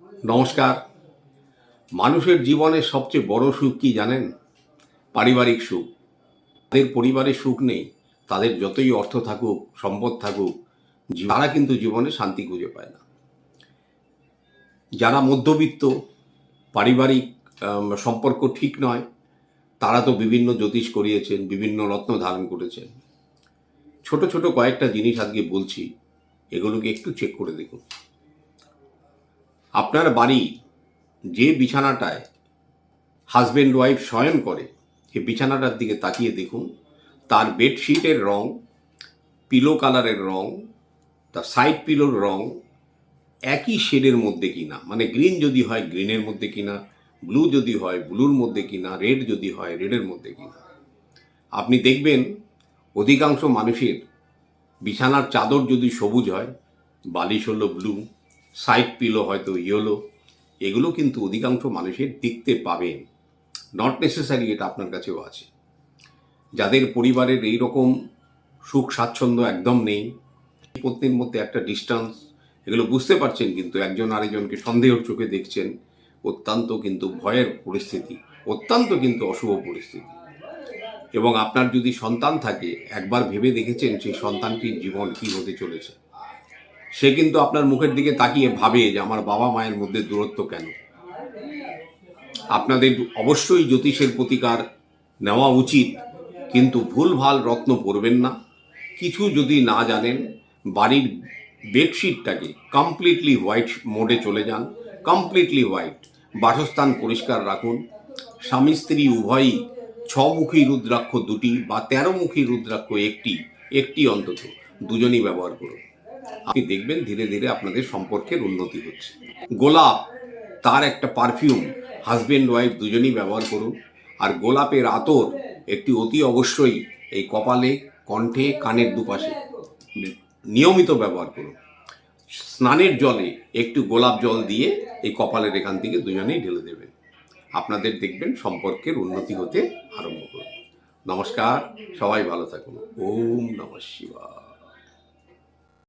নমস্কার। মানুষের জীবনের সবচেয়ে বড় সুখ কি জানেন? পারিবারিক সুখ। যাদের পরিবারে সুখ নেই, তাদের যতই অর্থ থাকুক, সম্পদ থাকুক, তারা কিন্তু জীবনে শান্তি খুঁজে পায় না। যারা মধ্যবিত্ত, পারিবারিক সম্পর্ক ঠিক নয়, তারা তো বিভিন্ন জ্যোতিষ করিয়েছেন, বিভিন্ন রত্ন ধারণ করেছেন। ছোট ছোট কয়েকটা জিনিস আজকে বলছি, এগুলোকে একটু চেক করে দেখুন। আপনার বাড়ি যে বিছানাটায় হাজব্যান্ড ওয়াইফ শয়ন করে, সেই বিছানাটার দিকে তাকিয়ে দেখুন তার বেডশিটের রং, পিলো কালারের রং, তার সাইড পিলোর রং একই শেডের মধ্যে কিনা, মানে গ্রিন যদি হয় গ্রিনের মধ্যে কিনা, ব্লু যদি হয় ব্লুর মধ্যে কিনা, রেড যদি হয় রেডের মধ্যে কিনা। আপনি দেখবেন অধিকাংশ মানুষের বিছানার চাদর যদি সবুজ হয়, বালিশ হলো ব্লু, সাইড পিলো হয়তো ইয়েলো, এগুলো কিন্তু অধিকাংশ মানুষের দেখতে পাবেন। নট নেসেসারি এটা আপনার কাছেও আছে। যাদের পরিবারের এই রকম সুখ স্বাচ্ছন্দ্য একদম নেই, পত্নীর মধ্যে একটা ডিস্টেন্স, এগুলো বুঝতে পারছেন, কিন্তু একজন আরেকজনকে সন্দেহের চোখে দেখছেন, অত্যন্ত কিন্তু ভয়ের পরিস্থিতি, অত্যন্ত কিন্তু অশুভ পরিস্থিতি। এবং আপনার যদি সন্তান থাকে, একবার ভেবে দেখেছেন সেই সন্তানটির জীবন কী হতে চলেছে? সে কিন্তু আপনার মুখের দিকে তাকিয়ে ভাবে যে আমার বাবা মায়ের মধ্যে দূরত্ব কেন? আপনাদের অবশ্যই জ্যোতিষের প্রতিকার নেওয়া উচিত, কিন্তু ভুলভাল রত্ন পরবেন না। কিছু যদি না জানেন, বাড়ির বেডশিটটাকে কমপ্লিটলি হোয়াইট মোডে চলে যান, কমপ্লিটলি হোয়াইট। বাসস্থান পরিষ্কার রাখুন। স্বামী স্ত্রী উভয়ই 6 মুখী রুদ্রাক্ষ 2টি বা 13 মুখী রুদ্রাক্ষ একটি একটি অন্তত দুজনই ব্যবহার করুন। আপনি দেখবেন ধীরে ধীরে আপনাদের সম্পর্কের উন্নতি হচ্ছে। গোলাপ, তার একটা পারফিউম হাজব্যান্ড ওয়াইফ দুজনেই ব্যবহার করুন। আর গোলাপের আতর একটি অতি অবশ্যই এই কপালে, কণ্ঠে, কানের দুপাশে নিয়মিত ব্যবহার করুন। স্নানের জলে একটু গোলাপ জল দিয়ে এই কপালের এখান থেকে দুজনেই ঢেলে দেবেন। আপনাদের দেখবেন সম্পর্কের উন্নতি হতে আরম্ভ করবে। নমস্কার, সবাই ভালো থাকুন। ওম নমঃ শিবায়।